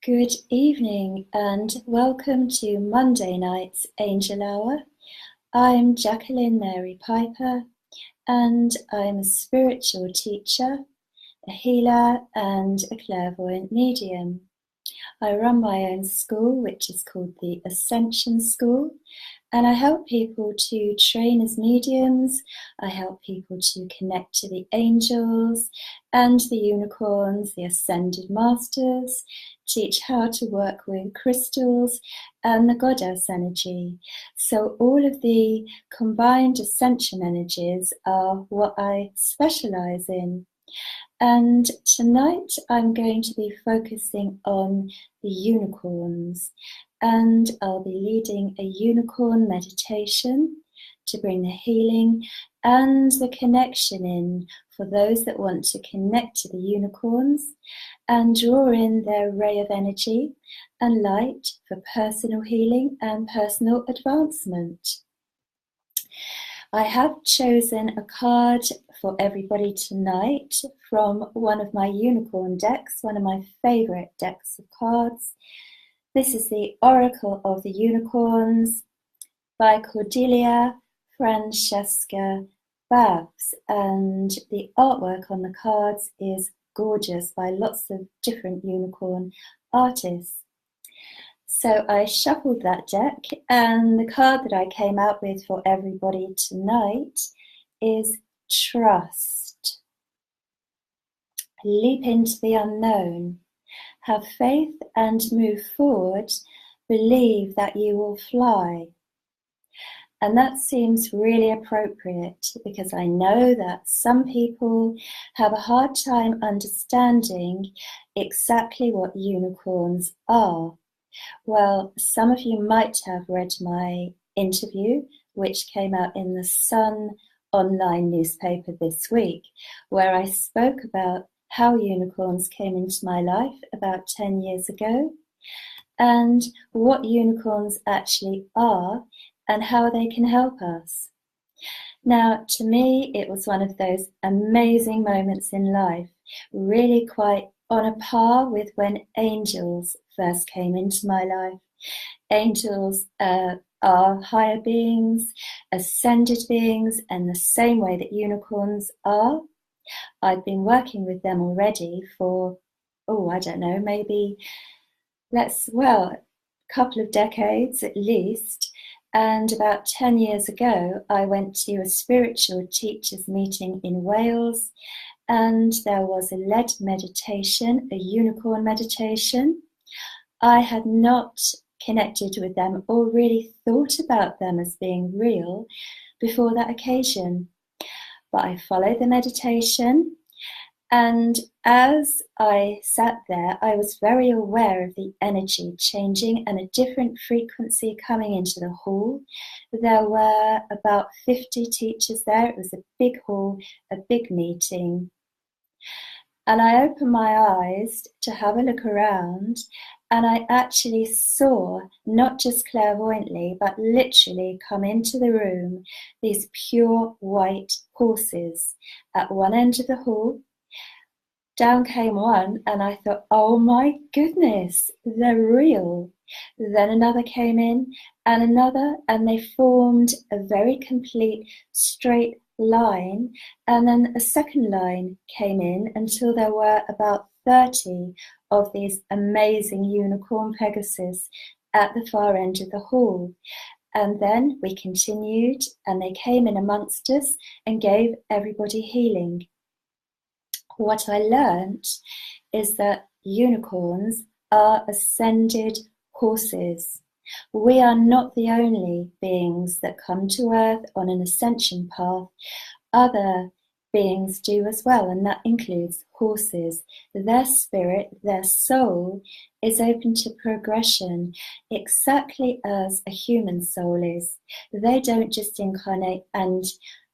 Good evening and welcome to Monday night's Angel Hour. I'm Jacqueline Mary Piper and I'm a spiritual teacher, a healer and a clairvoyant medium. I run my own school, which is called the Ascension School, and I help people to train as mediums. I help people to connect to the angels and the unicorns, the ascended masters, teach how to work with crystals and the goddess energy. So all of the combined ascension energies are what I specialize in. And tonight I'm going to be focusing on the unicorns, and I'll be leading a unicorn meditation to bring the healing and the connection in for those that want to connect to the unicorns and draw in their ray of energy and light for personal healing and personal advancement. I have chosen a card for everybody tonight from one of my unicorn decks, one of my favourite decks of cards. This is the Oracle of the Unicorns by Cordelia Francesca Babs, and the artwork on the cards is gorgeous by lots of different unicorn artists. So I shuffled that deck, and the card that I came out with for everybody tonight is Trust. Leap into the unknown. Have faith and move forward. Believe that you will fly. And that seems really appropriate because I know that some people have a hard time understanding exactly what unicorns are. Well, some of you might have read my interview, which came out in the Sun online newspaper this week, where I spoke about how unicorns came into my life about 10 years ago, and what unicorns actually are and how they can help us. Now, to me, it was one of those amazing moments in life, really quite on a par with when angels first came into my life. Angels are higher beings, ascended beings, and the same way that unicorns are. I'd been working with them already for, I don't know, maybe, a couple of decades at least. And about 10 years ago, I went to a spiritual teachers meeting in Wales, and there was a led meditation, a unicorn meditation. I had not connected with them or really thought about them as being real before that occasion. But I followed the meditation, and as I sat there, I was very aware of the energy changing and a different frequency coming into the hall. There were about 50 teachers there. It was a big hall, a big meeting. And I opened my eyes to have a look around, and I actually saw, not just clairvoyantly, but literally come into the room, these pure white horses at one end of the hall. Down came one, and I thought, oh my goodness, they're real. Then another came in, and another, and they formed a very complete straight line, and then a second line came in until there were about 30 of these amazing unicorn Pegasus at the far end of the hall. And then we continued, and they came in amongst us and gave everybody healing. What I learned is that unicorns are ascended horses. We are not the only beings that come to Earth on an ascension path. Other beings do as well, and that includes horses. Their spirit, their soul, is open to progression, exactly as a human soul is. They don't just incarnate and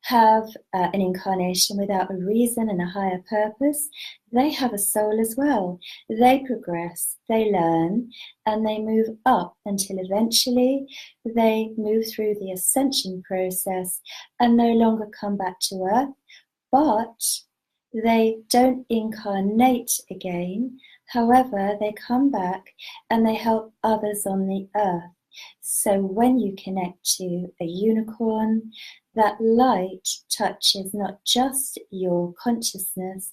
have an incarnation without a reason and a higher purpose. They have a soul as well. They progress, they learn, and they move up until eventually they move through the ascension process and no longer come back to Earth, but they don't incarnate again. However, they come back and they help others on the earth. So when you connect to a unicorn, that light touches not just your consciousness,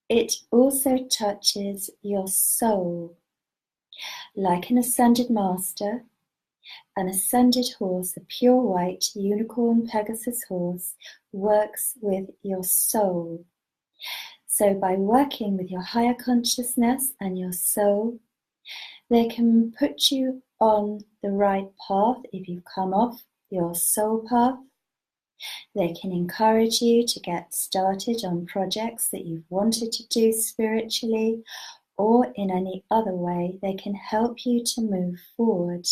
it also touches your soul. Like an ascended master, an ascended horse, a pure white unicorn Pegasus horse, works with your soul. So by working with your higher consciousness and your soul, they can put you on the right path if you've come off your soul path. They can encourage you to get started on projects that you've wanted to do spiritually, or in any other way. They can help you to move forward.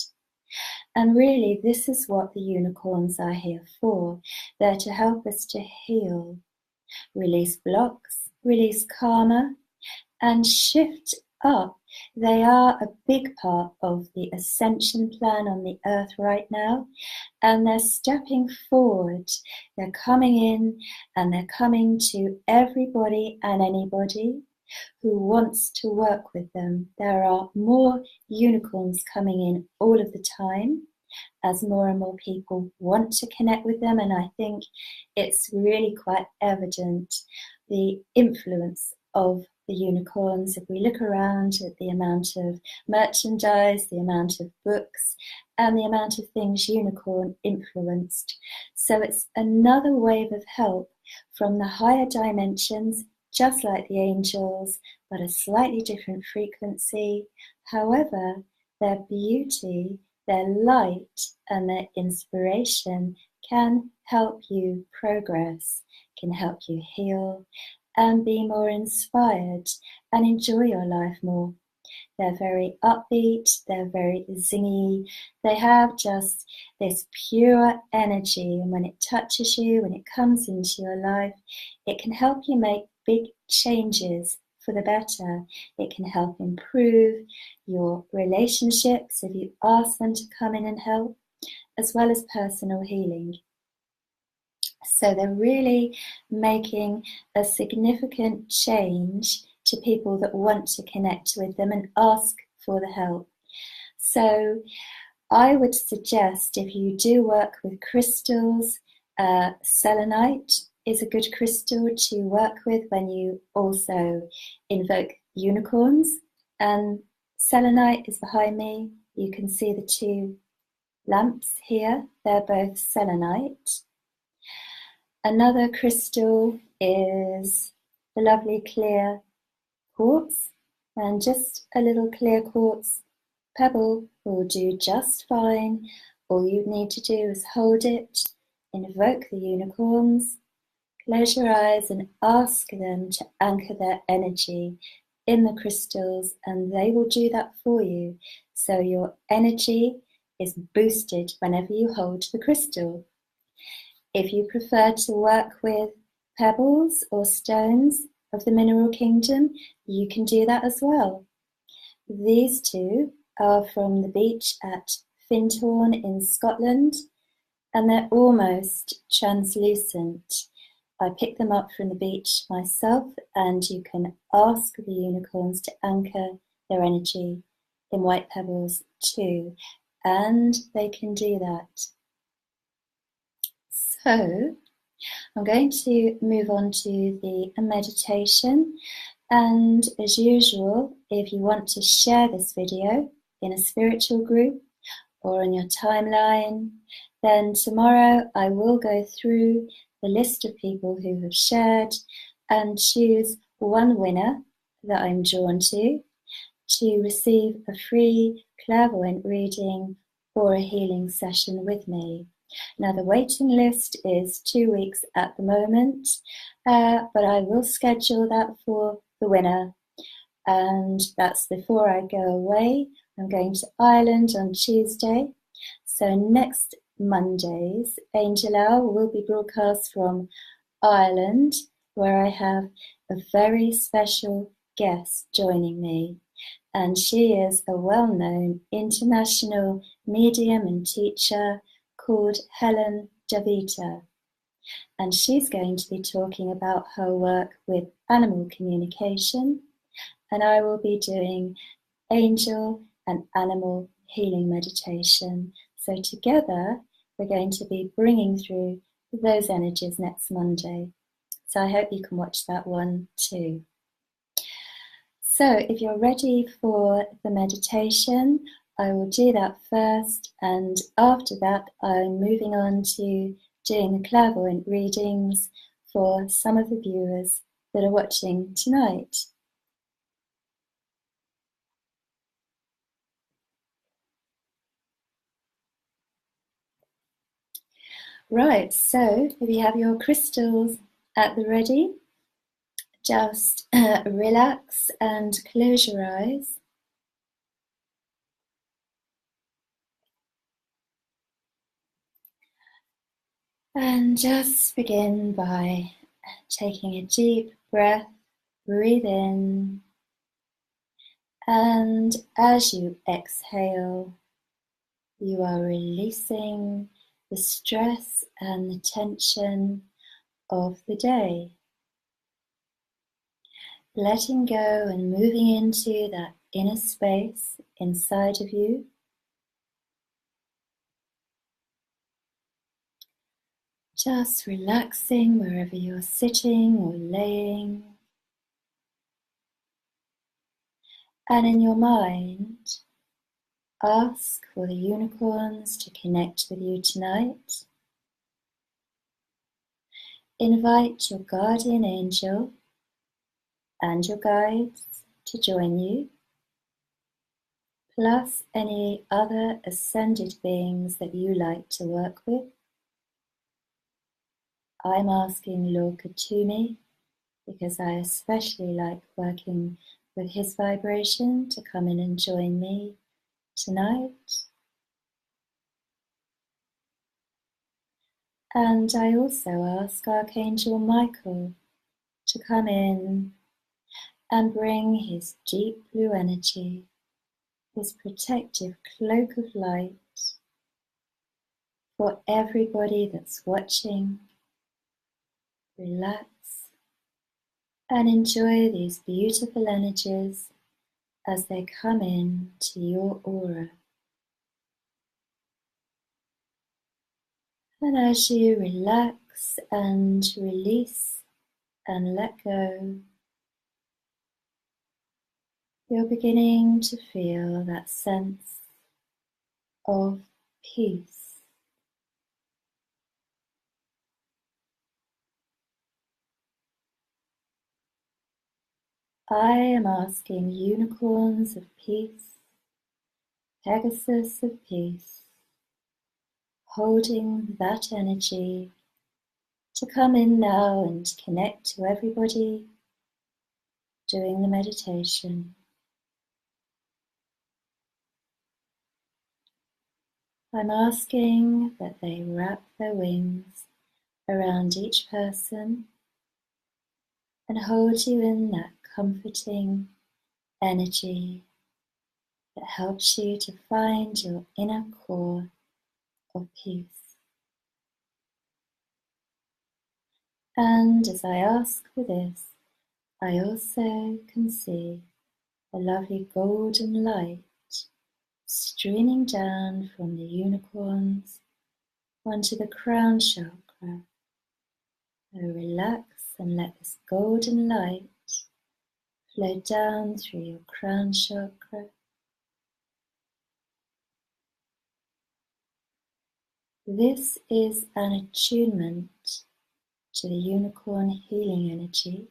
And really, this is what the unicorns are here for. They're to help us to heal, release blocks, release karma, and shift up. They are a big part of the ascension plan on the earth right now, and they're stepping forward. They're coming in, and they're coming to everybody and anybody who wants to work with them. There are more unicorns coming in all of the time as more and more people want to connect with them, and I think it's really quite evident the influence of the unicorns. If we look around at the amount of merchandise, the amount of books, and the amount of things unicorn influenced. So it's another wave of help from the higher dimensions, just like the angels, but a slightly different frequency. However, their beauty, their light, and their inspiration can help you progress, can help you heal, and be more inspired and enjoy your life more. They're very upbeat, they're very zingy, they have just this pure energy, and when it touches you, when it comes into your life, it can help you make big changes for the better. It can help improve your relationships if you ask them to come in and help, as well as personal healing. So they're really making a significant change to people that want to connect with them and ask for the help. So I would suggest, if you do work with crystals, selenite is a good crystal to work with when you also invoke unicorns. And selenite is behind me. You can see the two lamps here. They're both selenite. Another crystal is the lovely clear quartz, and just a little clear quartz pebble will do just fine. All you need to do is hold it, invoke the unicorns, close your eyes and ask them to anchor their energy in the crystals, and they will do that for you. So your energy is boosted whenever you hold the crystal. If you prefer to work with pebbles or stones of the mineral kingdom, you can do that as well. These two are from the beach at Findhorn in Scotland, and they're almost translucent. I picked them up from the beach myself, and you can ask the unicorns to anchor their energy in white pebbles too, and they can do that. So I'm going to move on to the meditation, and as usual, if you want to share this video in a spiritual group or on your timeline, then tomorrow I will go through the list of people who have shared and choose one winner that I'm drawn to receive a free clairvoyant reading or a healing session with me. Now the waiting list is 2 weeks at the moment, but I will schedule that for the winner, and that's before I go away. I'm going to Ireland on Tuesday, so next Mondays Angel Hour will be broadcast from Ireland, where I have a very special guest joining me, and she is a well-known international medium and teacher called Helen Davita, and she's going to be talking about her work with animal communication and I will be doing angel and animal healing meditation. So together, we're going to be bringing through those energies next Monday. So I hope you can watch that one too. So if you're ready for the meditation, I will do that first, and after that I'm moving on to doing the clairvoyant readings for some of the viewers that are watching tonight. Right, so if you have your crystals at the ready, just relax and close your eyes. And just begin by taking a deep breath, breathe in, and as you exhale, you are releasing the stress and the tension of the day. Letting go and moving into that inner space inside of you. Just relaxing wherever you're sitting or laying. And in your mind, ask for the unicorns to connect with you tonight. Invite your guardian angel and your guides to join you, plus any other ascended beings that you like to work with. I'm asking Lord Kuthumi because I especially like working with his vibration to come in and join me tonight. And I also ask Archangel Michael to come in and bring his deep blue energy, his protective cloak of light for everybody that's watching. Relax and enjoy these beautiful energies as they come in to your aura. And as you relax and release and let go, you're beginning to feel that sense of peace. I am asking unicorns of peace, Pegasus of peace, holding that energy, to come in now and connect to everybody doing the meditation. I'm asking that they wrap their wings around each person and hold you in that comforting energy that helps you to find your inner core of peace. And as I ask for this, I also can see a lovely golden light streaming down from the unicorns onto the crown chakra. So relax and let this golden light flow down through your crown chakra. This is an attunement to the unicorn healing energy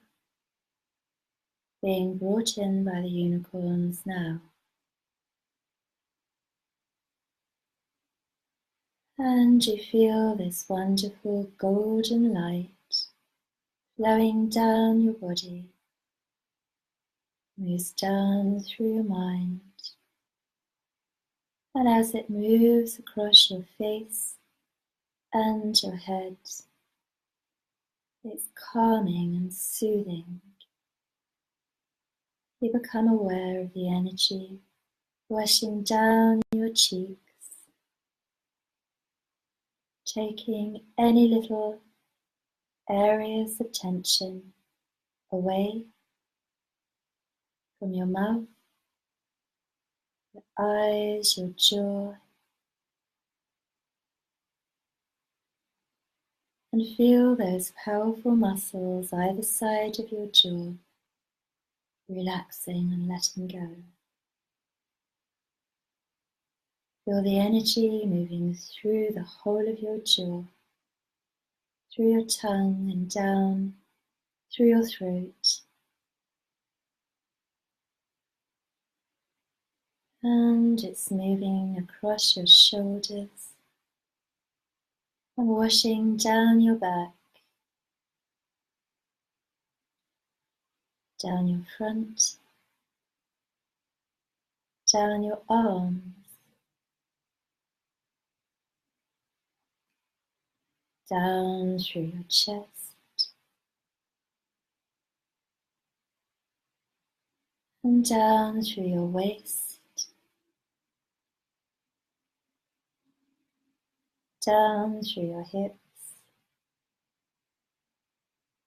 being brought in by the unicorns now. And you feel this wonderful golden light flowing down your body, moves down through your mind, and as it moves across your face and your head, it's calming and soothing. You become aware of the energy washing down your cheeks, taking any little areas of tension away, from your mouth, your eyes, your jaw, and feel those powerful muscles either side of your jaw relaxing and letting go. Feel the energy moving through the whole of your jaw, through your tongue and down through your throat. And it's moving across your shoulders and washing down your back, down your front, down your arms, down through your chest, and down through your waist, down through your hips,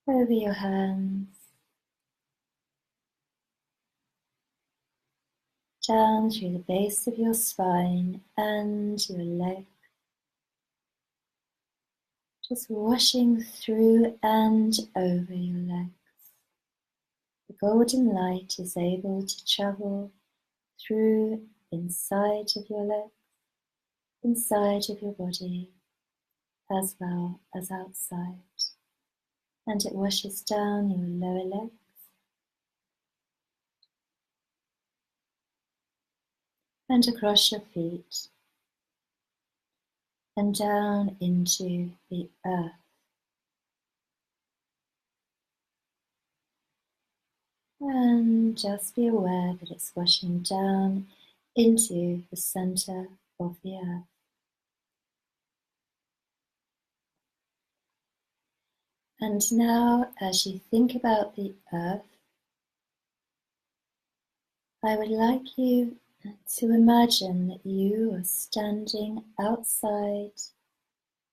over your hands, down through the base of your spine and your legs, just washing through and over your legs. The golden light is able to travel through inside of your legs, inside of your body, as well as outside. And it washes down your lower legs, and across your feet, and down into the earth. And just be aware that it's washing down into the center of the earth. And now, as you think about the earth, I would like you to imagine that you are standing outside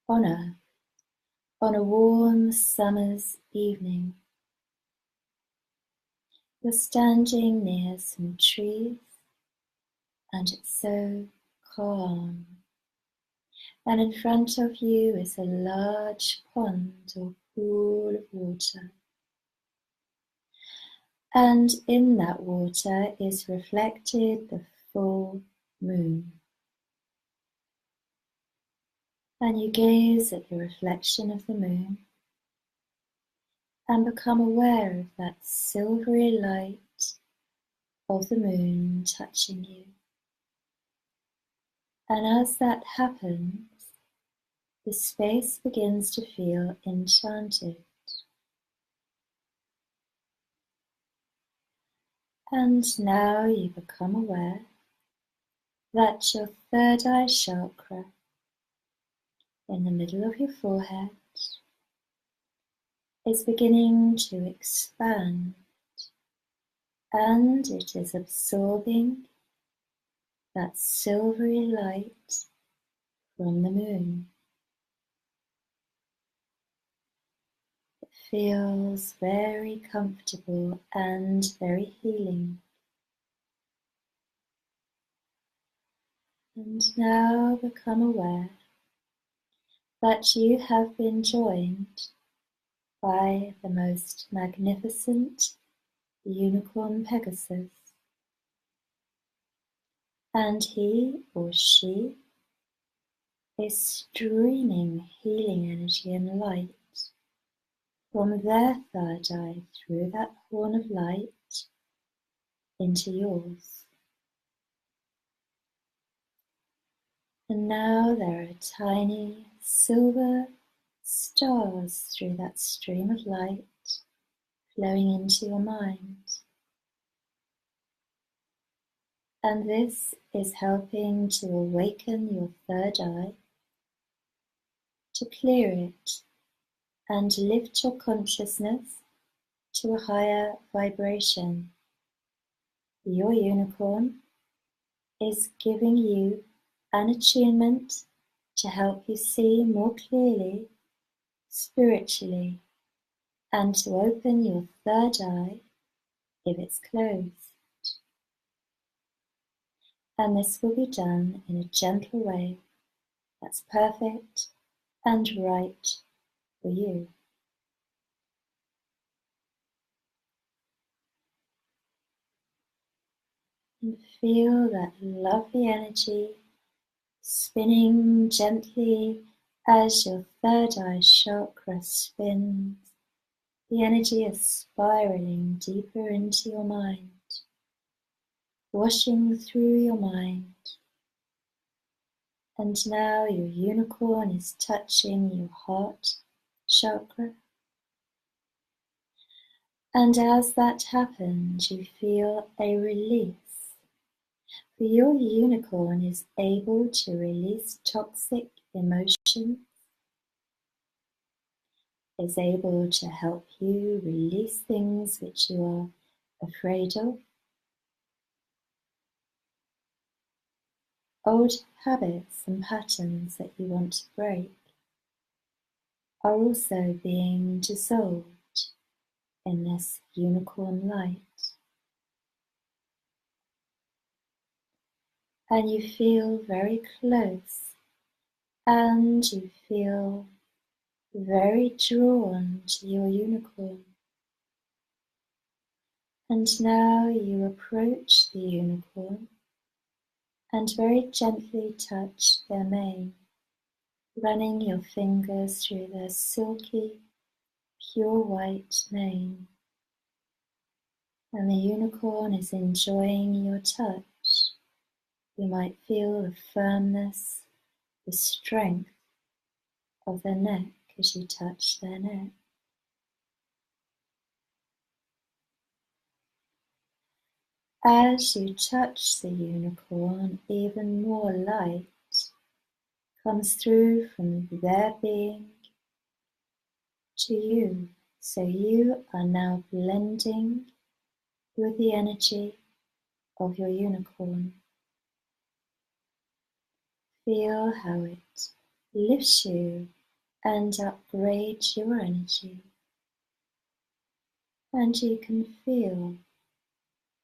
on earth on a warm summer's evening. You're standing near some trees and it's so calm. And in front of you is a large pond or pool of water. And in that water is reflected the full moon. And you gaze at the reflection of the moon and become aware of that silvery light of the moon touching you. And as that happens, the space begins to feel enchanted. And now you become aware that your third eye chakra in the middle of your forehead is beginning to expand, and it is absorbing that silvery light from the moon. It feels very comfortable and very healing. And now become aware that you have been joined by the most magnificent unicorn Pegasus, and he or she is streaming healing energy and light from their third eye through that horn of light into yours. And now there are tiny silver stars through that stream of light flowing into your mind. And this is helping to awaken your third eye, to clear it and lift your consciousness to a higher vibration. Your unicorn is giving you an attunement to help you see more clearly, spiritually, and to open your third eye if it's closed. And this will be done in a gentle way that's perfect and right for you. And feel that lovely energy spinning gently as your third eye chakra spins. The energy is spiraling deeper into your mind, washing through your mind. And now your unicorn is touching your heart chakra. And as that happens, you feel a release. For your unicorn is able to release toxic emotions, is able to help you release things which you are afraid of. Old habits and patterns that you want to break are also being dissolved in this unicorn light. And you feel very close, and you feel very drawn to your unicorn. And now you approach the unicorn and very gently touch their mane, running your fingers through their silky, pure white mane. And the unicorn is enjoying your touch. You might feel the firmness, the strength of their neck as you touch their neck. As you touch the unicorn, even more light comes through from their being to you. So you are now blending with the energy of your unicorn. Feel how it lifts you and upgrades your energy. And you can feel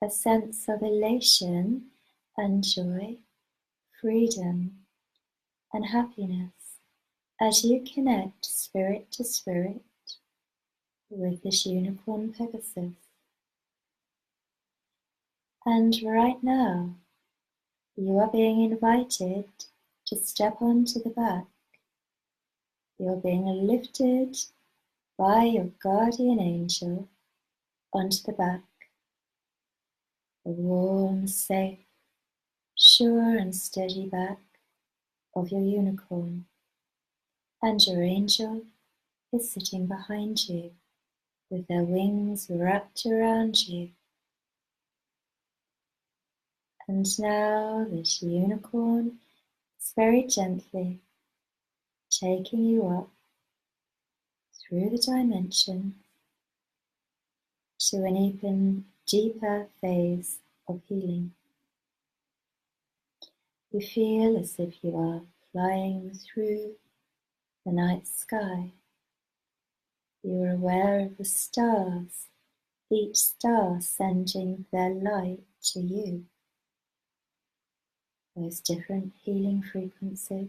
a sense of elation and joy, freedom and happiness as you connect spirit to spirit with this unicorn Pegasus. And right now, you are being invited to step onto the back. You're being lifted by your guardian angel onto the back, the warm, safe, sure and steady back of your unicorn. And your angel is sitting behind you with their wings wrapped around you. And now this unicorn is very gently taking you up through the dimensions to an even deeper phase of healing. You feel as if you are flying through the night sky. You are aware of the stars, each star sending their light to you. Those different healing frequencies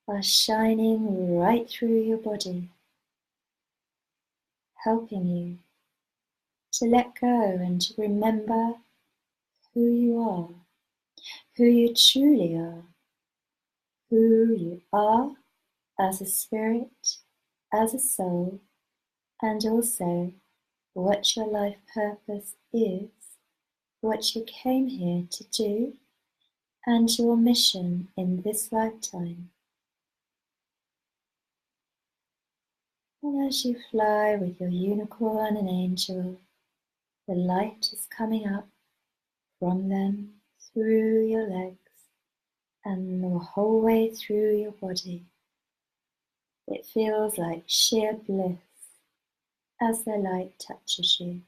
are shining right through your body, helping you to let go and to remember who you are, who you truly are, who you are as a spirit, as a soul, and also what your life purpose is, what you came here to do, and your mission in this lifetime. And as you fly with your unicorn and angel, the light is coming up from them through your legs and the whole way through your body. It feels like sheer bliss as the light touches you.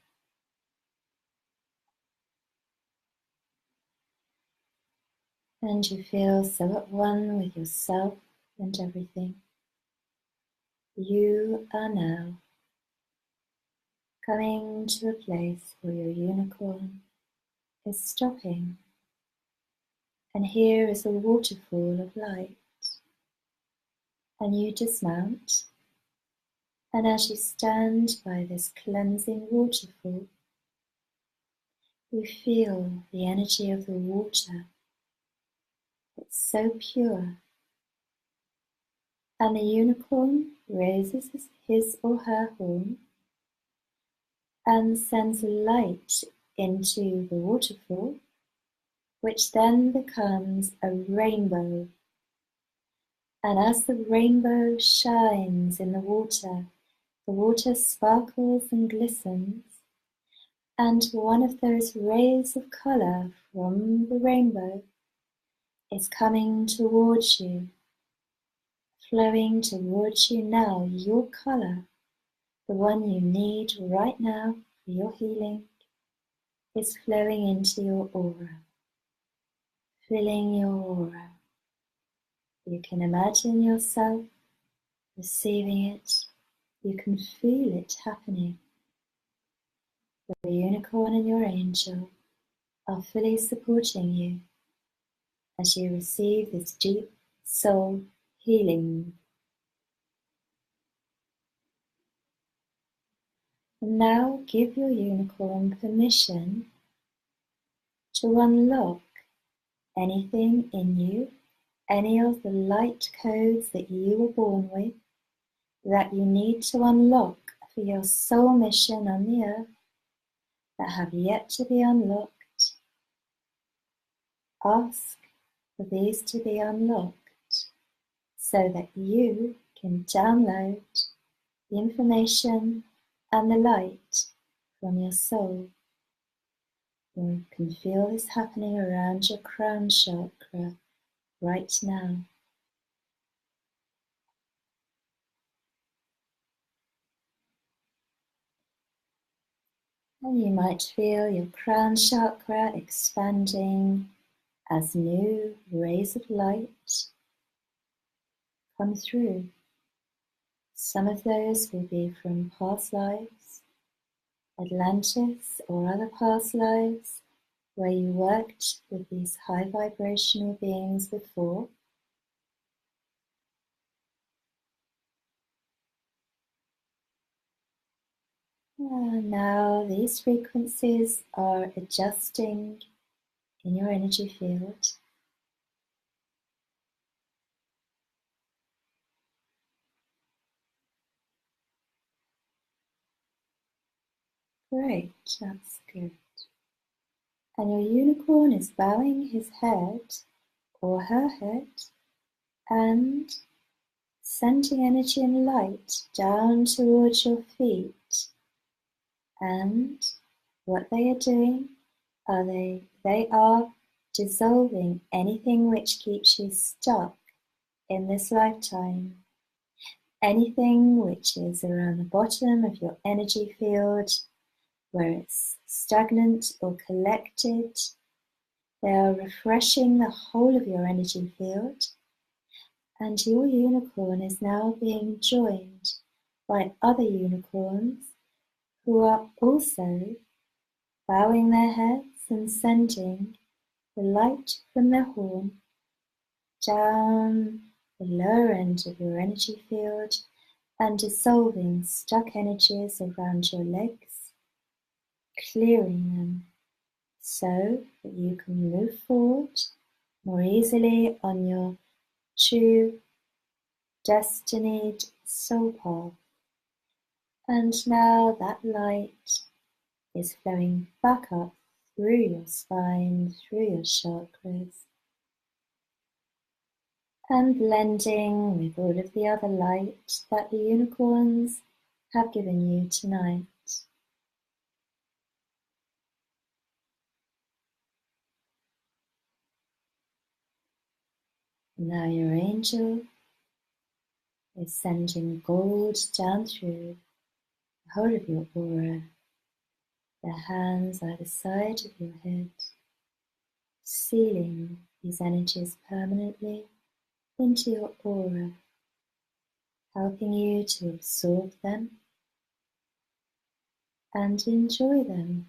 And you feel so at one with yourself and everything. You are now coming to a place for your unicorn is stopping, and here is a waterfall of light. And you dismount, and as you stand by this cleansing waterfall, you feel the energy of the water. It's so pure. And the unicorn raises his or her horn and sends light into the waterfall, which then becomes a rainbow. And as the rainbow shines in the water sparkles and glistens, and one of those rays of colour from the rainbow is coming towards you, flowing towards you now, your colour, the one you need right now for your healing, is flowing into your aura, filling your aura. You can imagine yourself receiving it. You can feel it happening. Your unicorn and your angel are fully supporting you as you receive this deep soul healing. And now give your unicorn permission to unlock anything in you, any of the light codes that you were born with, that you need to unlock for your soul mission on the earth, that have yet to be unlocked. Ask for these to be unlocked so that you can download the information and the light from your soul. You can feel this happening around your crown chakra right now. And you might feel your crown chakra expanding as new rays of light come through. Some of those will be from past lives, Atlantis or other past lives where you worked with these high vibrational beings before. And now these frequencies are adjusting in your energy field. Great, that's good. And your unicorn is bowing his head or her head and sending energy and light down towards your feet. And what they are doing they are dissolving anything which keeps you stuck in this lifetime. Anything which is around the bottom of your energy field, where it's stagnant or collected, they are refreshing the whole of your energy field, and your unicorn is now being joined by other unicorns who are also bowing their heads and sending the light from their horn down the lower end of your energy field and dissolving stuck energies around your legs, clearing them so that you can move forward more easily on your true destined soul path. And now that light is flowing back up through your spine, through your chakras, and blending with all of the other light that the unicorns have given you tonight. Now your angel is sending gold down through the whole of your aura, their hands either side of your head, sealing these energies permanently into your aura, helping you to absorb them and enjoy them.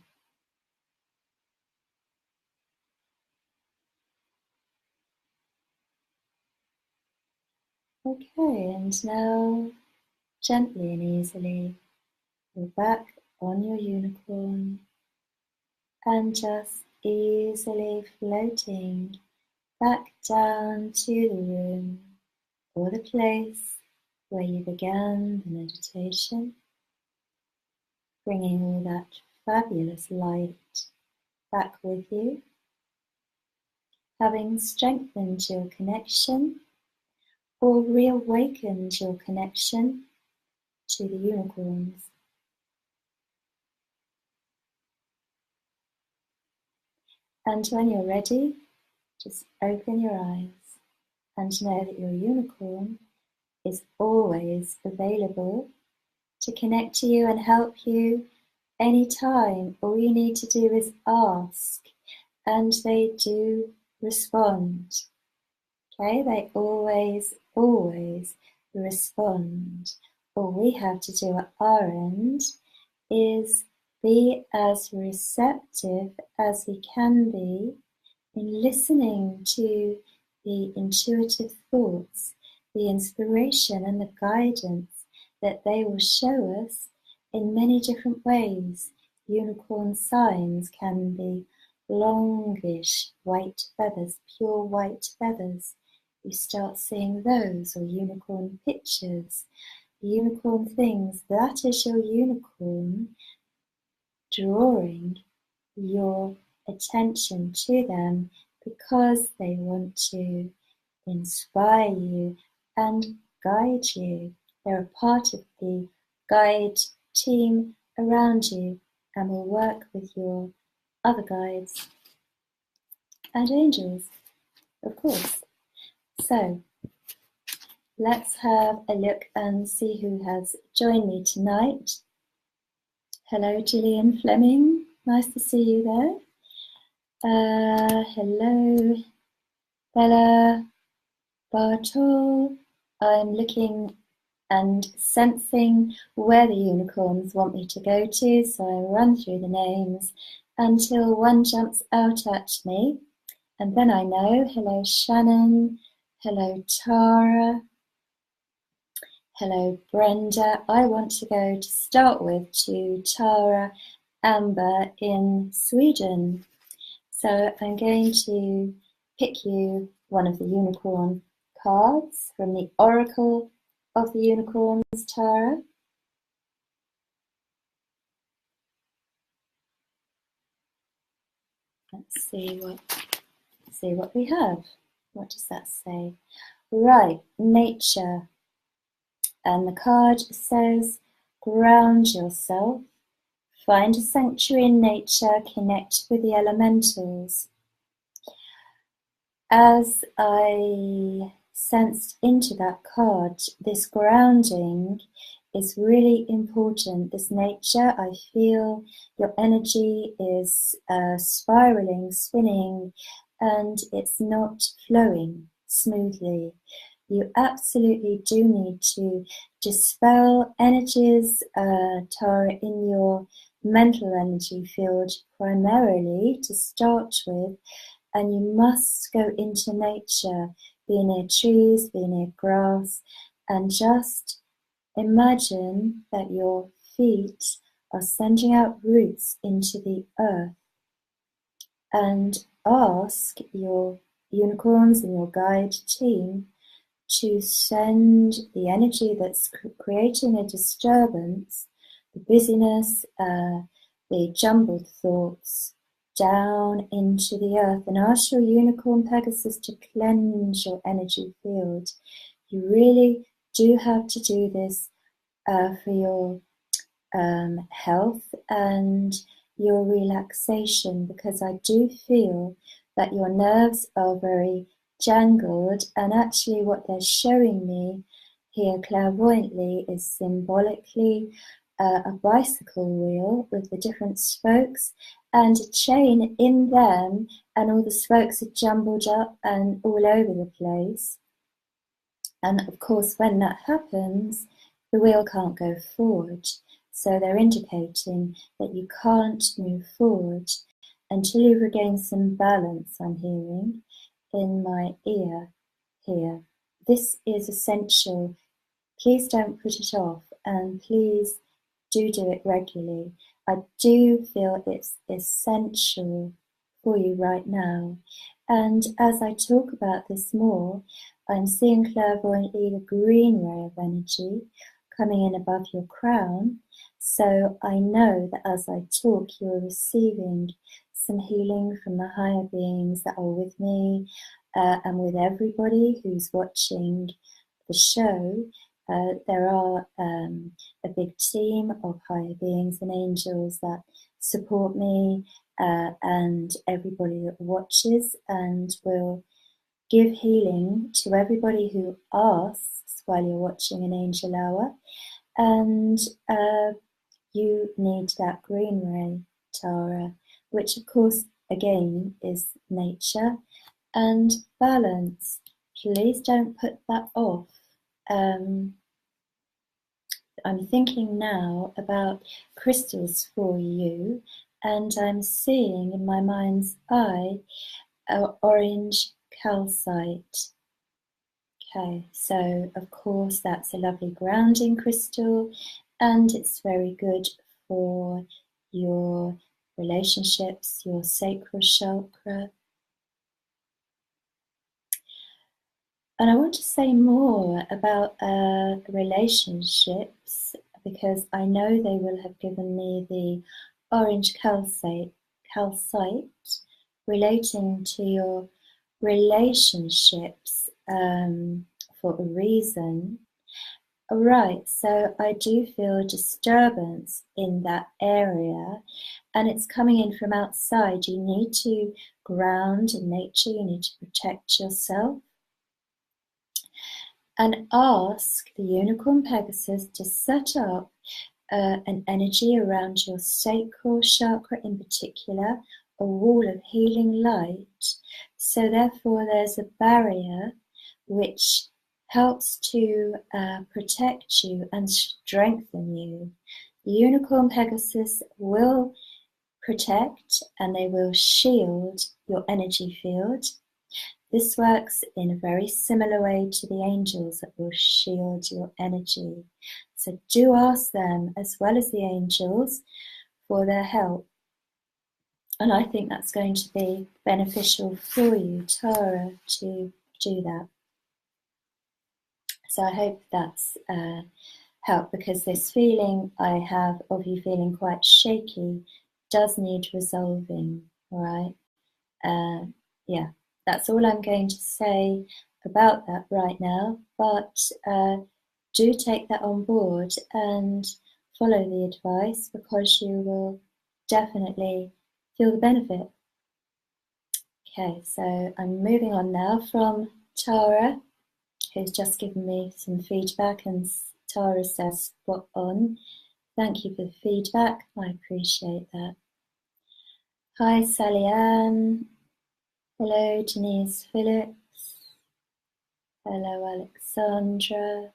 Okay, and now gently and easily you're back on your unicorn and just easily floating back down to the room or the place where you began the meditation, bringing all that fabulous light back with you, having strengthened your connection or reawakened your connection to the unicorns. And when you're ready, just open your eyes and know that your unicorn is always available to connect to you and help you anytime. All you need to do is ask, and they do respond. Okay, they always respond. All we have to do at our end is be as receptive as we can be in listening to the intuitive thoughts, the inspiration and the guidance that they will show us in many different ways. Unicorn signs can be longish white feathers, pure white feathers. You start seeing those, or unicorn pictures, unicorn things. That is your unicorn drawing your attention to them because they want to inspire you and guide you. They're a part of the guide team around you and will work with your other guides and angels, of course. So let's have a look and see who has joined me tonight. Hello, Gillian Fleming. Nice to see you there. Hello, Bella Bartol. I'm looking and sensing where the unicorns want me to go to, so I run through the names until one jumps out at me, and then I know. Hello, Shannon. Hello, Tara. Hello, Brenda. I want to go to start with to Tara Amber in Sweden. So I'm going to pick you one of the unicorn cards from the Oracle of the Unicorns, Tara. Let's see what we have. What does that say? Right, nature. And the card says, ground yourself, find a sanctuary in nature, connect with the elementals. As I sensed into that card, this grounding is really important. This nature, I feel your energy is spiraling, spinning, and it's not flowing smoothly. You absolutely do need to dispel energies, Tara, in your mental energy field primarily to start with, and you must go into nature, be near trees, be near grass, and just imagine that your feet are sending out roots into the earth, and ask your unicorns and your guide team to send the energy that's creating a disturbance, the busyness, the jumbled thoughts, down into the earth, and ask your unicorn Pegasus to cleanse your energy field. You really do have to do this for your health and your relaxation, because I do feel that your nerves are very jangled, and actually what they're showing me here clairvoyantly is symbolically a bicycle wheel with the different spokes and a chain in them, and all the spokes are jumbled up and all over the place. And of course, when that happens, the wheel can't go forward. So they're indicating that you can't move forward until you regain some balance, I'm hearing, in my ear here. this is essential. Please don't put it off, and please do it regularly. I do feel it's essential for you right now. And as I talk about this more, I'm seeing clairvoyantly the green ray of energy coming in above your crown. So I know that as I talk, you're receiving some healing from the higher beings that are with me and with everybody who's watching the show. There are a big team of higher beings and angels that support me and everybody that watches, and will give healing to everybody who asks while you're watching an angel hour. And you need that green ray, Tara, which of course again is nature and balance. Please don't put that off. I'm thinking now about crystals for you, and I'm seeing in my mind's eye orange calcite. Okay, so of course that's a lovely grounding crystal, and it's very good for your relationships, your sacral chakra. And I want to say more about relationships, because I know they will have given me the orange calcite relating to your relationships for a reason. Right, so I do feel disturbance in that area, and it's coming in from outside. You need to ground in nature, you need to protect yourself. And ask the Unicorn Pegasus to set up an energy around your sacral chakra in particular, a wall of healing light. So therefore there's a barrier which helps to protect you and strengthen you. The Unicorn Pegasus will protect and they will shield your energy field. This works in a very similar way to the angels that will shield your energy. So do ask them, as well as the angels, for their help. And I think that's going to be beneficial for you, Tara, to do that. So I hope that's helped, because this feeling I have of you feeling quite shaky does need resolving, all right? Yeah. That's all I'm going to say about that right now, but do take that on board and follow the advice, because you will definitely feel the benefit. Okay, so I'm moving on now from Tara, who's just given me some feedback, and Tara says spot on. Thank you for the feedback, I appreciate that. Hi Sally Ann. Hello, Denise Phillips. Hello, Alexandra.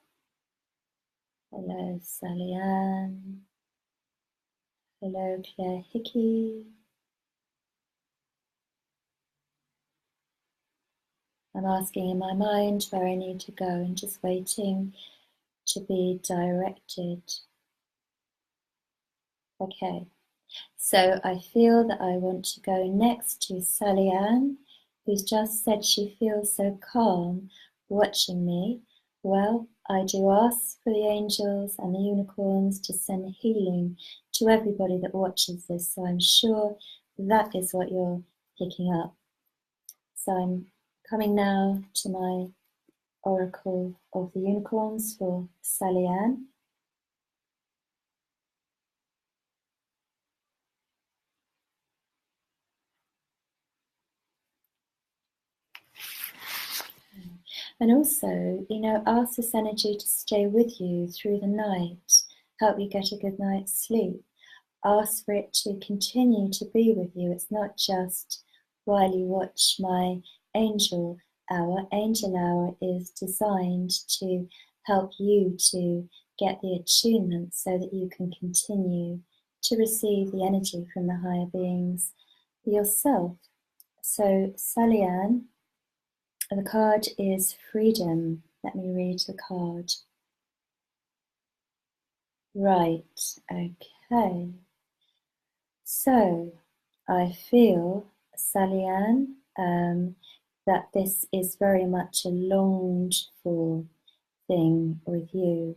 Hello, Sally Ann. Hello, Claire Hickey. I'm asking in my mind where I need to go and just waiting to be directed. Okay, so I feel that I want to go next to Sally Ann, who's just said she feels so calm watching me. Well, I do ask for the angels and the unicorns to send healing to everybody that watches this, so I'm sure that is what you're picking up. So I'm coming now to my Oracle of the Unicorns for Sally Ann. And also, ask this energy to stay with you through the night, help you get a good night's sleep. Ask for it to continue to be with you. It's not just while you watch my angel hour. Angel hour is designed to help you to get the attunement so that you can continue to receive the energy from the higher beings yourself. So, Sally Ann, the card is freedom. let me read the card. Right, okay. So, I feel, Sally-Ann, that this is very much a longed for thing with you.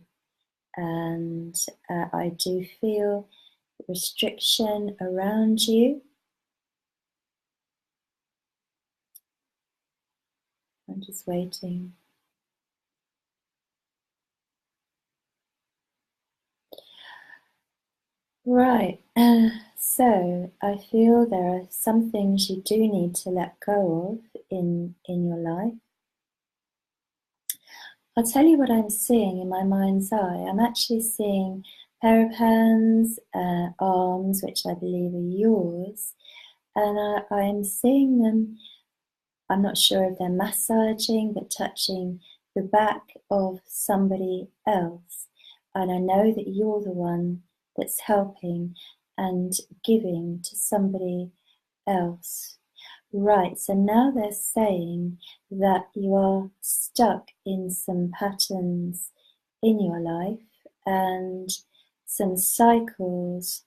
And I do feel restriction around you. I'm just waiting. Right, so I feel there are some things you do need to let go of in your life. I'll tell you what I'm seeing in my mind's eye. I'm actually seeing a pair of hands, arms, which I believe are yours, and I'm seeing them, I'm not sure if they're massaging, but touching the back of somebody else. And I know that you're the one that's helping and giving to somebody else. Right, so now they're saying that you are stuck in some patterns in your life and some cycles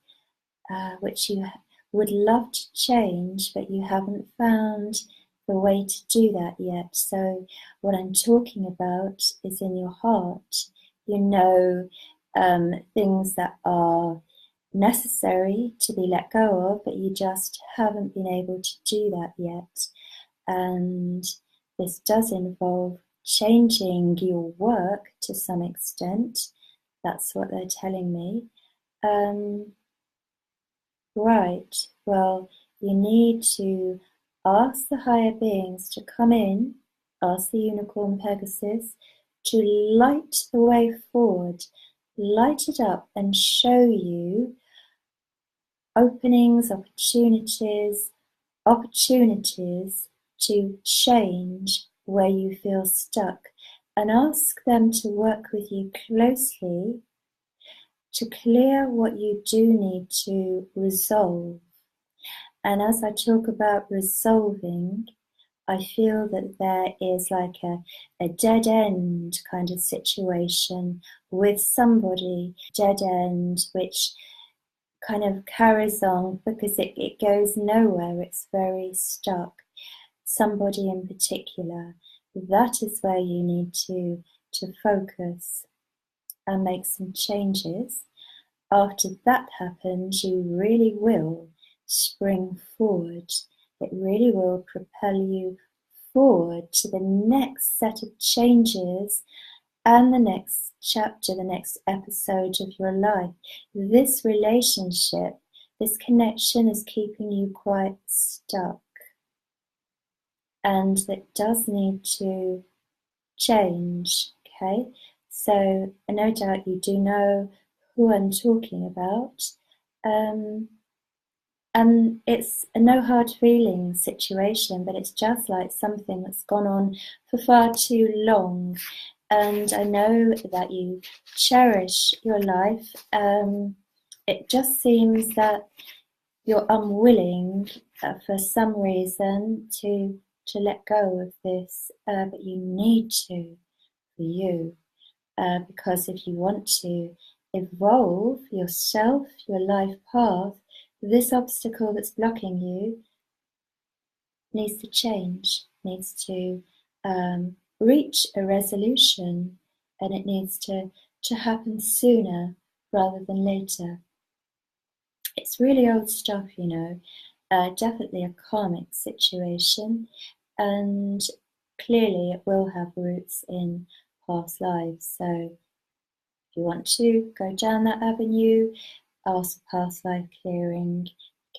which you would love to change, but you haven't found the way to do that yet. So what I'm talking about is in your heart. You know things that are necessary to be let go of, but you just haven't been able to do that yet. And this does involve changing your work to some extent. That's what they're telling me. Right, well, you need to ask the higher beings to come in, ask the unicorn Pegasus to light the way forward, light it up and show you openings, opportunities to change where you feel stuck, and ask them to work with you closely to clear what you do need to resolve. And as I talk about resolving, I feel that there is like a dead end kind of situation with somebody, dead end, which kind of carries on because it goes nowhere, it's very stuck. Somebody in particular, that is where you need to focus and make some changes. After that happens, you really will spring forward. It really will propel you forward to the next set of changes and the next chapter, the next episode of your life. This relationship, this connection is keeping you quite stuck. And that does need to change, okay? So no doubt you do know who I'm talking about. And it's a no hard feelings situation, but it's just like something that's gone on for far too long. And I know that you cherish your life. It just seems that you're unwilling for some reason to let go of this, but you need to for you. Because if you want to evolve yourself, your life path, this obstacle that's blocking you needs to change, needs to reach a resolution, and it needs to happen sooner rather than later. It's really old stuff, you know, definitely a karmic situation, and clearly it will have roots in past lives. So if you want to go down that avenue, ask for past life clearing, you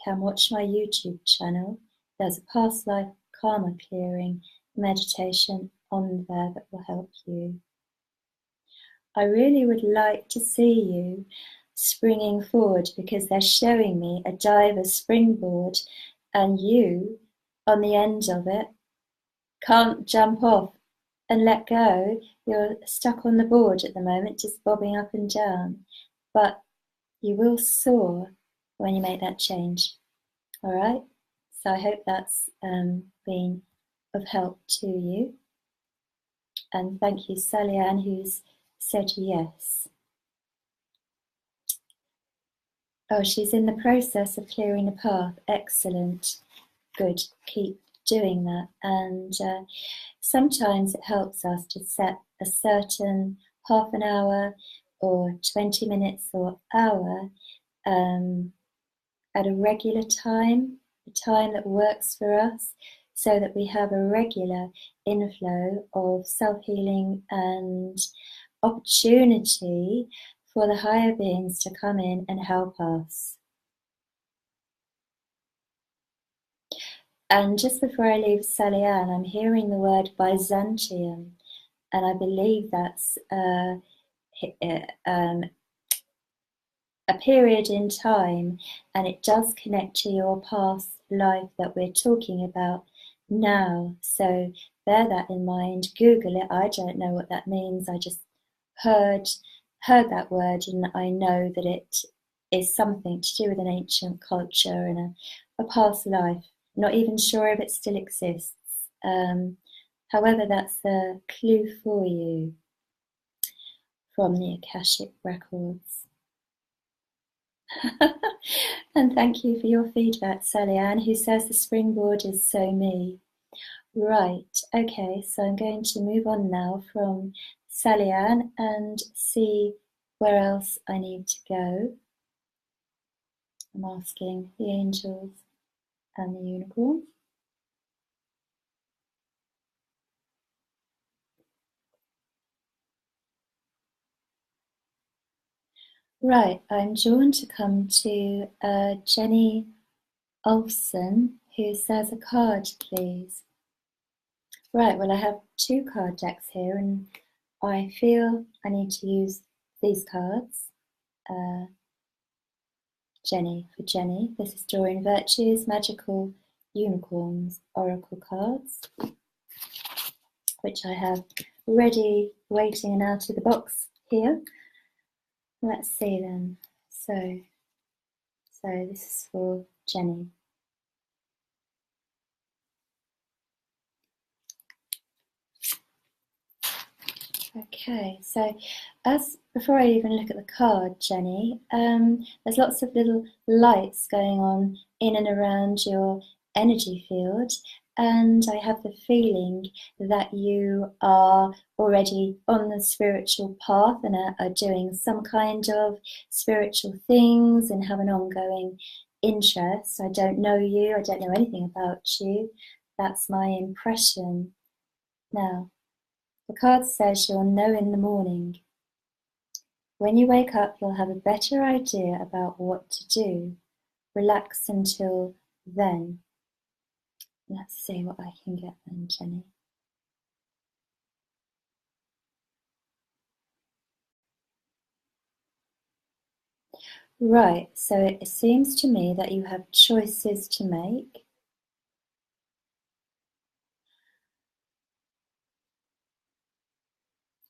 can watch my YouTube channel. There's a past life karma clearing meditation on there that will help you. I really would like to see you springing forward because they're showing me a diver springboard and you on the end of it can't jump off and let go. You're stuck on the board at the moment, just bobbing up and down. But you will soar when you make that change. All right? So I hope that's been of help to you. And thank you, Sally Ann, who's said yes. Oh, she's in the process of clearing the path. Excellent. Good. Keep doing that. And sometimes it helps us to set a certain half an hour or 20 minutes or hour at a regular time, a time that works for us, so that we have a regular inflow of self-healing and opportunity for the higher beings to come in and help us. And just before I leave Sally Ann, I'm hearing the word Byzantium, and I believe that's a period in time, and it does connect to your past life that we're talking about now. So bear that in mind. Google it. I don't know what that means. I just heard that word, and I know that it is something to do with an ancient culture and a past life. Not even sure if it still exists. However, that's a clue for you from the Akashic Records. And thank you for your feedback, Sally Ann, who says the springboard is so me. Right, okay, so I'm going to move on now from Sally Ann and see where else I need to go. I'm asking the angels and the unicorns. Right, I'm drawn to come to Jenny Olson, who says a card, please. Right, well, I have 2 card decks here, and I feel I need to use these cards. Jenny, for Jenny. This is Doreen Virtue's Magical Unicorns Oracle cards, which I have ready, waiting and out of the box here. Let's see then. So this is for Jenny. Okay, so before I even look at the card, Jenny, there's lots of little lights going on in and around your energy field, and I have the feeling that you are already on the spiritual path and are doing some kind of spiritual things and have an ongoing interest. I don't know you, I don't know anything about you. That's my impression. Now, the card says you'll know in the morning. When you wake up, you'll have a better idea about what to do. Relax until then. Let's see what I can get then, Jenny. Right, so it seems to me that you have choices to make.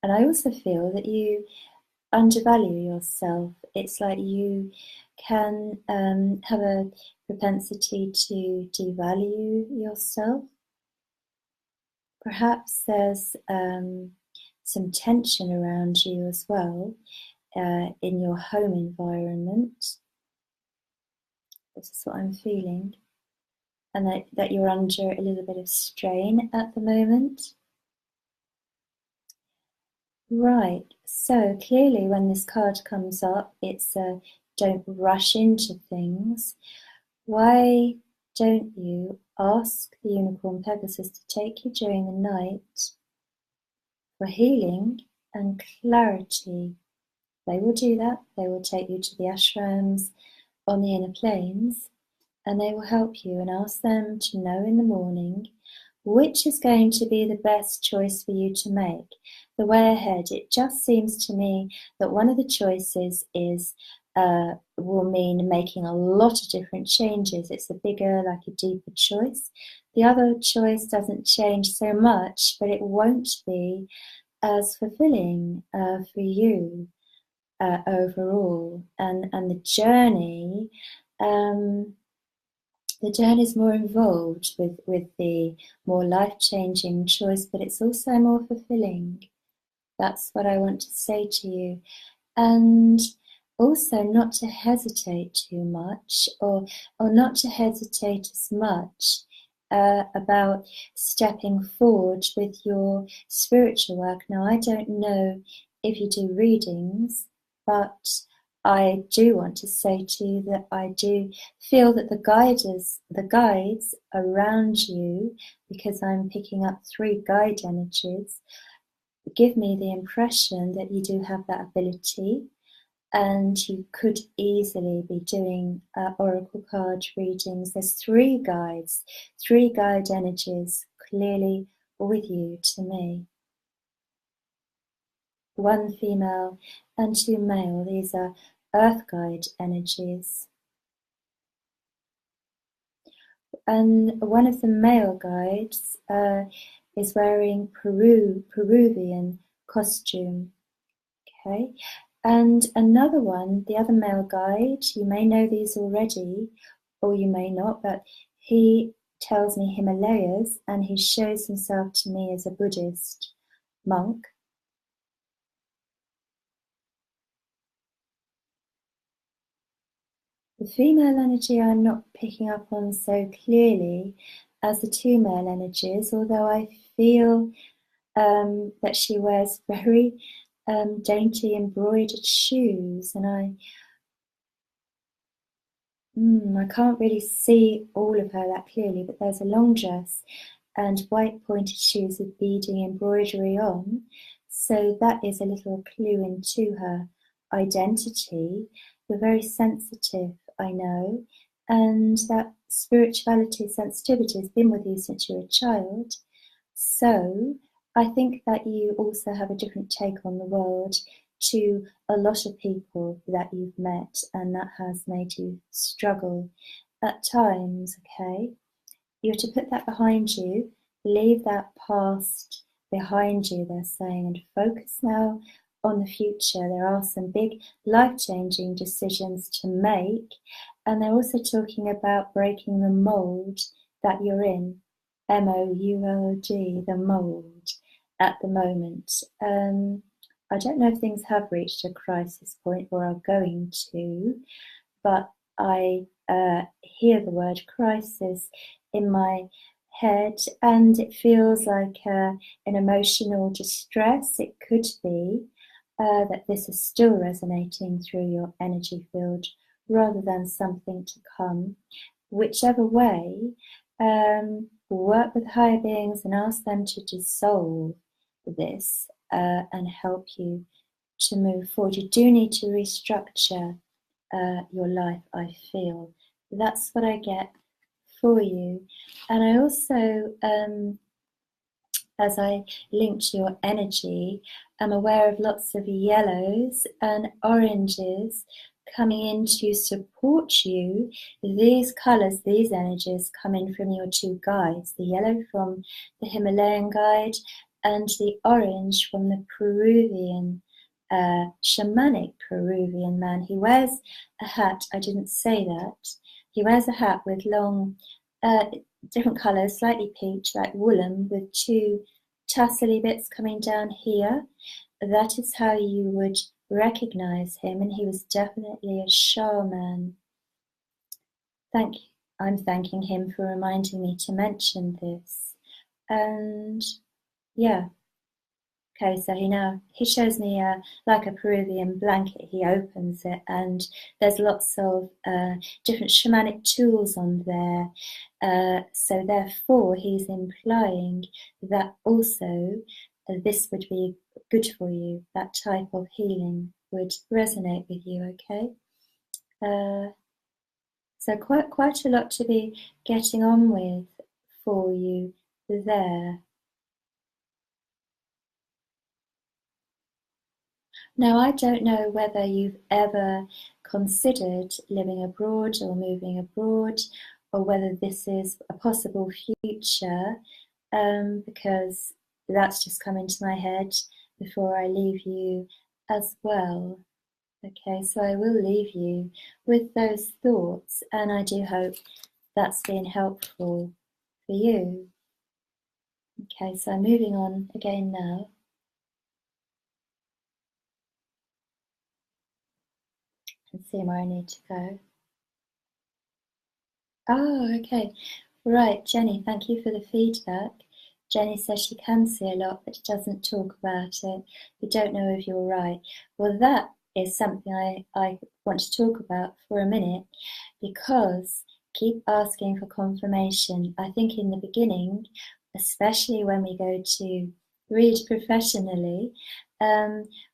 And I also feel that you undervalue yourself. It's like you can have a propensity to devalue yourself. Perhaps there's some tension around you as well in your home environment. This is what I'm feeling. And that you're under a little bit of strain at the moment. Right, so clearly when this card comes up, it's don't rush into things. Why don't you ask the Unicorn Pegasus to take you during the night for healing and clarity? They will do that. They will take you to the ashrams on the inner planes, and they will help you and ask them to know in the morning which is going to be the best choice for you to make. The way ahead, it just seems to me that one of the choices will mean making a lot of different changes. It's a bigger, like a deeper choice. The other choice doesn't change so much, but it won't be as fulfilling for you overall. And the journey The journey is more involved with the more life-changing choice, but it's also more fulfilling. That's what I want to say to you. And also not to hesitate too much, or not to hesitate as much about stepping forward with your spiritual work. Now, I don't know if you do readings, but I do want to say to you that I do feel that the guides around you, because I'm picking up 3 guide energies, give me the impression that you do have that ability, and you could easily be doing oracle card readings. There's 3 guides, 3 guide energies clearly with you to me. 1 female and 2 male. These are earth guide energies. And one of the male guides is wearing Peruvian costume. Okay. And another one, the other male guide, you may know these already, or you may not, but he tells me Himalayas, and he shows himself to me as a Buddhist monk. The female energy I'm not picking up on so clearly as the 2 male energies, although I feel that she wears very dainty embroidered shoes, and I can't really see all of her that clearly, but there's a long dress and white pointed shoes with beading embroidery on, so that is a little clue into her identity. You're very sensitive, I know, and that spirituality, sensitivity has been with you since you were a child. So I think that you also have a different take on the world to a lot of people that you've met, and that has made you struggle at times, okay? You're to put that behind you, leave that past behind you, they're saying, and focus now on the future. There are some big life-changing decisions to make, and they're also talking about breaking the mold that you're in. MOULD, the mold at the moment. I don't know if things have reached a crisis point or are going to, but I hear the word crisis in my head, and it feels like an emotional distress. It could be that this is still resonating through your energy field rather than something to come. Whichever way, work with higher beings and ask them to dissolve this and help you to move forward. You do need to restructure your life, I feel. That's what I get for you. And I also, as I link to your energy, am aware of lots of yellows and oranges coming in to support you. These colors, these energies come in from your 2 guides, the yellow from the Himalayan guide and the orange from the Peruvian, shamanic Peruvian man. He wears a hat, I didn't say that. He wears a hat with long, different colors, slightly peach, like woolen, with 2 tassely bits coming down here. That is how you would recognize him, and he was definitely a shaman. I'm thanking him for reminding me to mention this. And yeah, okay, so he shows me like a Peruvian blanket. He opens it, and there's lots of different shamanic tools on there. So therefore, he's implying that also this would be good for you. That type of healing would resonate with you, okay? So quite a lot to be getting on with for you there. Now, I don't know whether you've ever considered living abroad or moving abroad, or whether this is a possible future, because that's just come into my head before I leave you as well. Okay, so I will leave you with those thoughts, and I do hope that's been helpful for you. Okay, so I'm moving on again now. And see where I need to go. Oh, okay. Right, Jenny, thank you for the feedback. Jenny says she can see a lot, but doesn't talk about it. We don't know if you're right. Well, that is something I want to talk about for a minute, because keep asking for confirmation. I think in the beginning, especially when we go to read professionally,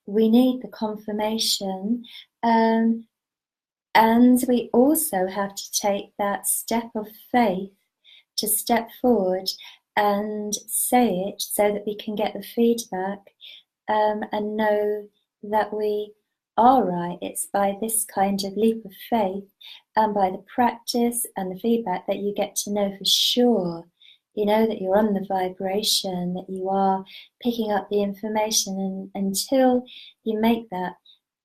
we need the confirmation. And we also have to take that step of faith to step forward and say it so that we can get the feedback, and know that we are right. It's by this kind of leap of faith and by the practice and the feedback that you get to know for sure, you know, that you're on the vibration, that you are picking up the information, and until you make that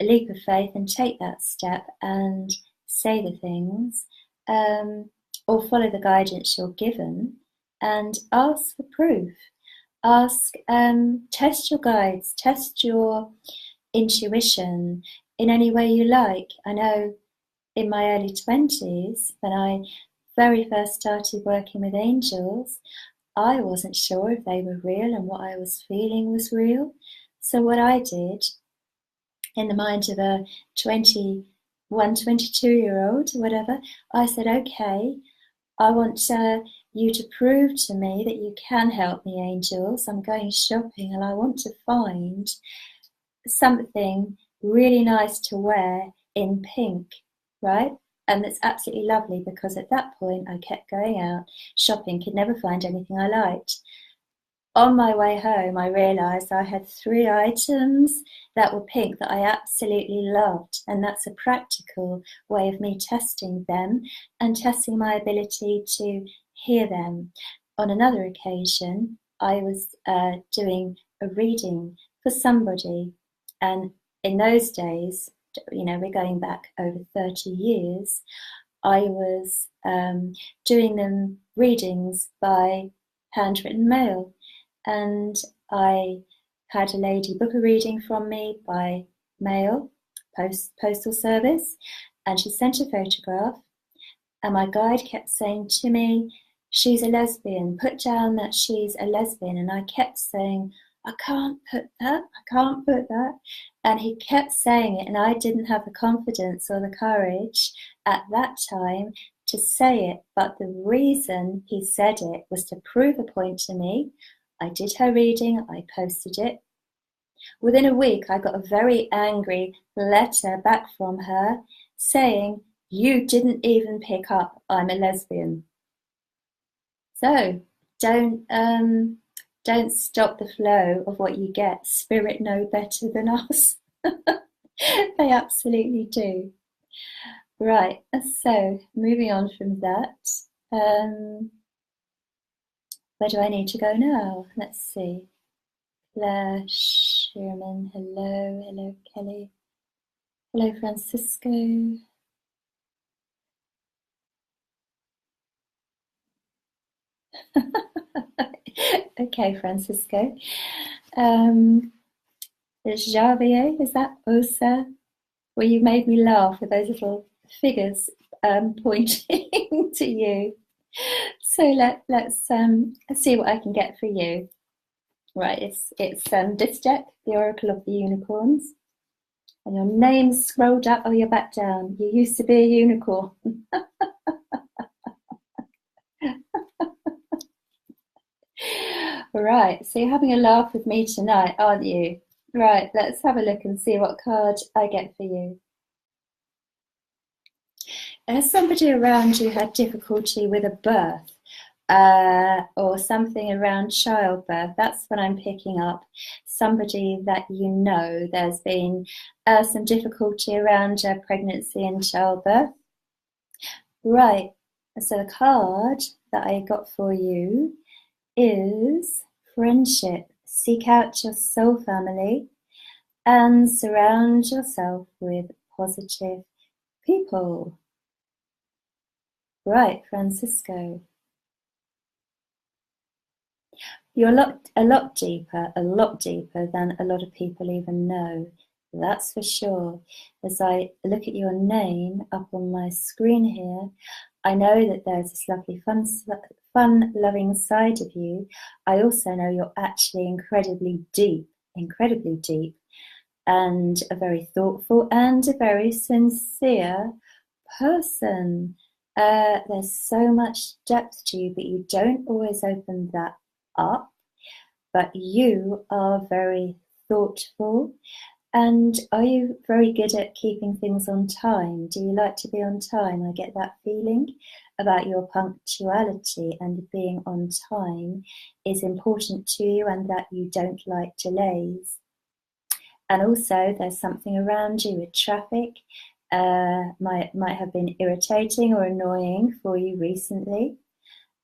leap of faith and take that step and say the things, or follow the guidance you're given and ask for proof. Ask, test your guides, test your intuition in any way you like. I know in my early 20s, when I very first started working with angels, I wasn't sure if they were real and what I was feeling was real. So what I did, in the mind of a 21, 22-year-old, whatever, I said, okay, I want you to prove to me that you can help me, angels. I'm going shopping and I want to find something really nice to wear in pink, right? And it's absolutely lovely, because at that point I kept going out shopping, could never find anything I liked. On my way home, I realised I had 3 items that were pink that I absolutely loved, and that's a practical way of me testing them and testing my ability to hear them. On another occasion, I was doing a reading for somebody, and in those days, you know, we're going back over 30 years, I was doing them readings by handwritten mail. And I had a lady book a reading from me by mail, postal service, and she sent a photograph, and my guide kept saying to me, she's a lesbian, put down that she's a lesbian. And I kept saying, I can't put that, I can't put that. And he kept saying it, and I didn't have the confidence or the courage at that time to say it. But the reason he said it was to prove a point to me. I did her reading, I posted it. Within a week, I got a very angry letter back from her saying, you didn't even pick up I'm a lesbian. So don't stop the flow of what you get. Spirit know better than us. They absolutely do. Right, so moving on from that. Where do I need to go now? Let's see. Claire Sherman, hello. Hello, Kelly. Hello, Francisco. Okay, Francisco. Javier, is that Osa? Well, you made me laugh with those little figures pointing to you. So let's see what I can get for you. Right, it's this deck, the Oracle of the Unicorns, and your name's scrolled up. Oh, you're back down. You used to be a unicorn. Right, so you're having a laugh with me tonight, aren't you? Right, let's have a look and see what card I get for you. Has somebody around you had difficulty with a birth? Or something around childbirth? That's what I'm picking up. Somebody that you know, there's been some difficulty around pregnancy and childbirth. Right, so the card that I got for you is friendship. Seek out your soul family and surround yourself with positive people. Right, Francisco. You're a lot deeper than a lot of people even know. That's for sure. As I look at your name up on my screen here, I know that there's this lovely fun-loving side of you. I also know you're actually incredibly deep, and a very thoughtful and a very sincere person. There's so much depth to you, but you don't always open that up. But you are very thoughtful. And are you very good at keeping things on time? Do you like to be on time? I get that feeling about your punctuality, and being on time is important to you, and that you don't like delays. And also there's something around you with traffic, might have been irritating or annoying for you recently.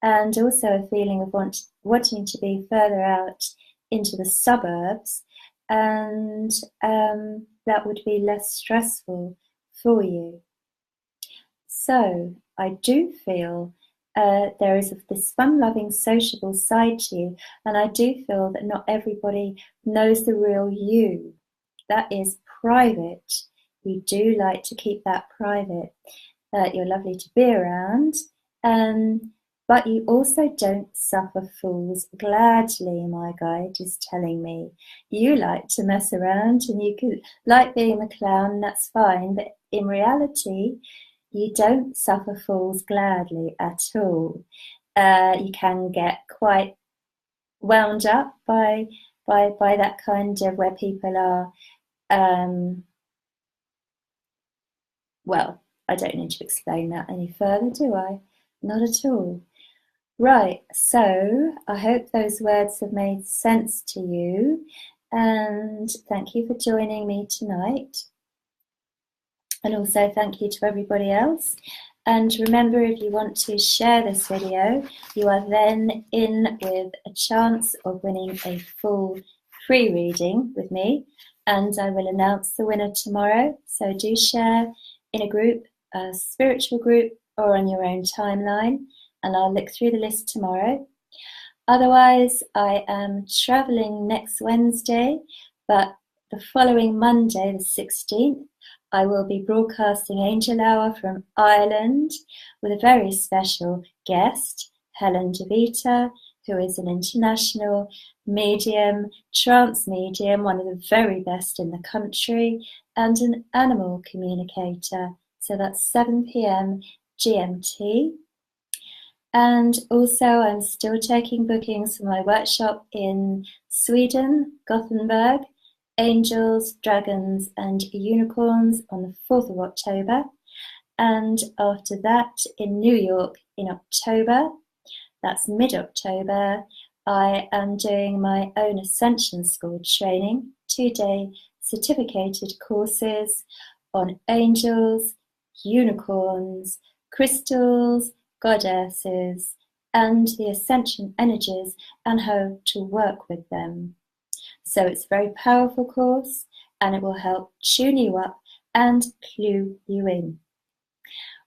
And also a feeling of wanting to be further out into the suburbs, and that would be less stressful for you. So I do feel there is this fun-loving, sociable side to you, and I do feel that not everybody knows the real you. That is private. We do like to keep that private. You're lovely to be around, but you also don't suffer fools gladly, my guide is telling me. You like to mess around, and you could like being the clown, that's fine, but in reality, you don't suffer fools gladly at all. You can get quite wound up by that kind of where people are, well, I don't need to explain that any further, do I? Not at all. Right, so I hope those words have made sense to you, and thank you for joining me tonight. And also thank you to everybody else. And remember, if you want to share this video, you are then in with a chance of winning a full free reading with me, and I will announce the winner tomorrow. So do share in a group, a spiritual group, or on your own timeline, and I'll look through the list tomorrow. Otherwise, I am traveling next Wednesday, but the following Monday, the 16th, I will be broadcasting Angel Hour from Ireland with a very special guest, Helen DeVita, who is an international medium, trance medium, one of the very best in the country, and an animal communicator. So that's 7 p.m. GMT. And also, I'm still taking bookings for my workshop in Sweden, Gothenburg, Angels, Dragons and Unicorns on the 4th of October. And after that, in New York in October, that's mid-October, I am doing my own Ascension School training, 2-day certificated courses on angels, unicorns, crystals, goddesses, and the ascension energies, and how to work with them. So it's a very powerful course, and it will help tune you up and clue you in.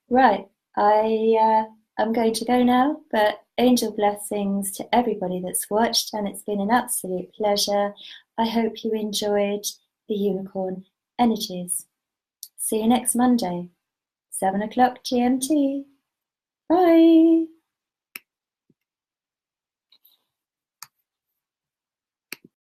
Right, I'm going to go now, but angel blessings to everybody that's watched, and it's been an absolute pleasure. I hope you enjoyed the unicorn energies. See you next Monday, 7 o'clock GMT. Bye.